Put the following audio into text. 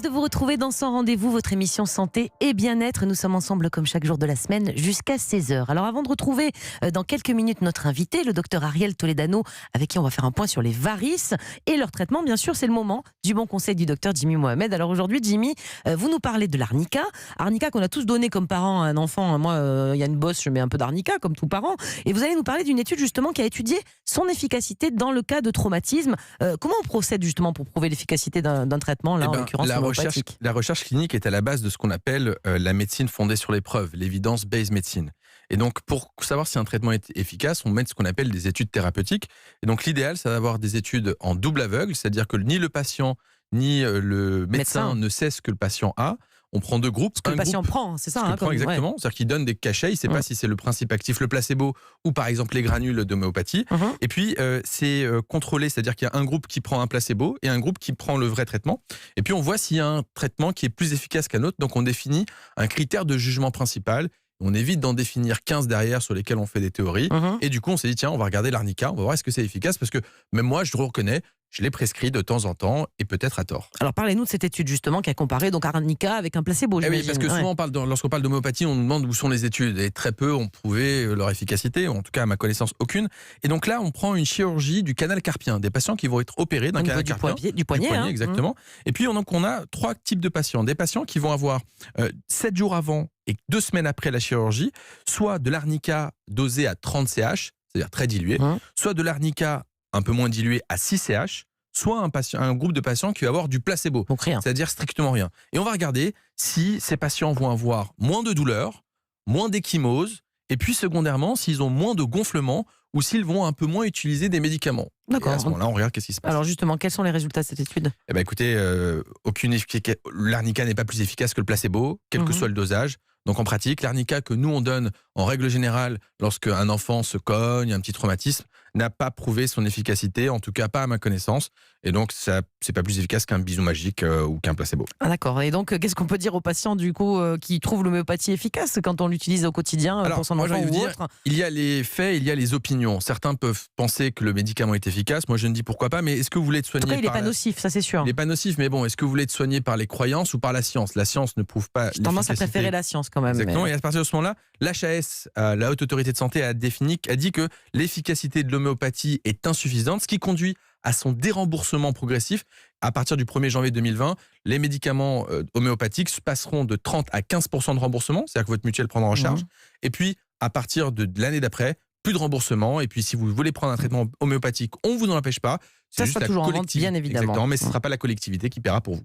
de vous retrouver dans Sans Rendez-vous, votre émission santé et bien-être. Nous sommes ensemble comme chaque jour de la semaine jusqu'à 16h. Alors avant de retrouver dans quelques minutes notre invité, le docteur Ariel Toledano, avec qui on va faire un point sur les varices et leur traitement, bien sûr, c'est le moment du bon conseil du docteur Jimmy Mohamed. Alors aujourd'hui, Jimmy, vous nous parlez de l'arnica. Arnica qu'on a tous donné comme parent à un enfant. Moi, il y a une bosse, je mets un peu d'arnica comme tout parent. Et vous allez nous parler d'une étude justement qui a étudié son efficacité dans le cas de traumatisme. Comment on procède justement pour prouver l'efficacité d'un traitement, là, en l'occurrence homéopathique? La recherche clinique est à la base de ce qu'on appelle la médecine fondée sur les preuves, l'evidence-based medicine. Et donc, pour savoir si un traitement est efficace, on mène ce qu'on appelle des études thérapeutiques. Et donc, l'idéal, c'est d'avoir des études en double aveugle, c'est-à-dire que ni le patient ni le médecin ne sait ce que le patient a. On prend deux groupes. Ce que le patient prend, c'est ça, hein, prend exactement. C'est-à-dire qu'il donne des cachets, il ne sait pas si c'est le principe actif, le placebo, ou par exemple les granules d'homéopathie. Et puis, c'est contrôlé, c'est-à-dire qu'il y a un groupe qui prend un placebo et un groupe qui prend le vrai traitement. Et puis, on voit s'il y a un traitement qui est plus efficace qu'un autre. Donc, on définit un critère de jugement principal. On évite d'en définir 15 derrière sur lesquels on fait des théories. Et du coup, on s'est dit, tiens, on va regarder l'arnica, on va voir est-ce que c'est efficace, parce que même moi, je le reconnais, je l'ai prescrit de temps en temps et peut-être à tort. Alors parlez-nous de cette étude justement qui a comparé donc arnica avec un placebo. Oui, parce que souvent, lorsqu'on parle d'homéopathie, on nous demande où sont les études. Et très peu ont prouvé leur efficacité, ou en tout cas à ma connaissance aucune. Et donc là, on prend une chirurgie du canal carpien, des patients qui vont être opérés d'un canal carpien. Du poignet, hein. Exactement. Et puis on a trois types de patients. Des patients qui vont avoir 7 jours avant et 2 semaines après la chirurgie, soit de l'arnica dosé à 30 CH, c'est-à-dire très dilué, soit de l'arnica un peu moins dilué à 6 CH, soit un groupe de patients qui va avoir du placebo, c'est-à-dire strictement rien. Et on va regarder si ces patients vont avoir moins de douleur, moins d'échymose, et puis secondairement, s'ils ont moins de gonflement ou s'ils vont un peu moins utiliser des médicaments. D'accord. Et à ce moment-là, on regarde qu'est-ce qui se passe. Alors justement, quels sont les résultats de cette étude? Eh ben, écoutez, l'arnica n'est pas plus efficace que le placebo, quel que soit le dosage. Donc en pratique, l'arnica que nous on donne en règle générale lorsque un enfant se cogne, un petit traumatisme, n'a pas prouvé son efficacité, en tout cas pas à ma connaissance. Et donc ça c'est pas plus efficace qu'un bisou magique ou qu'un placebo. Ah d'accord. Et donc qu'est-ce qu'on peut dire aux patients du coup qui trouvent l'homéopathie efficace quand on l'utilise au quotidien? Alors, pour son enfant ou autre? Il y a les faits, il y a les opinions. Certains peuvent penser que le médicament est efficace. Moi je ne dis pourquoi pas. Mais est-ce que vous voulez être soigné? En tout cas, il n'est pas nocif, ça c'est sûr. Il n'est pas nocif, mais bon, est-ce que vous voulez être soigné par les croyances ou par la science? La science ne prouve pas. J'ai tendance à préférer la science quand même. Exactement. Et à partir de ce moment-là, l'HAS, la Haute Autorité de Santé, a dit que l'efficacité de l'homéopathie est insuffisante, ce qui conduit à son déremboursement progressif. À partir du 1er janvier 2020, les médicaments homéopathiques passeront de 30 à 15% de remboursement, c'est-à-dire que votre mutuelle prendra en charge. Et puis, à partir de l'année d'après, plus de remboursement. Et puis, si vous voulez prendre un traitement homéopathique, on ne vous en empêche pas. Ça sera toujours en vente, bien évidemment. Exactement, mais ce ne sera pas la collectivité qui paiera pour vous.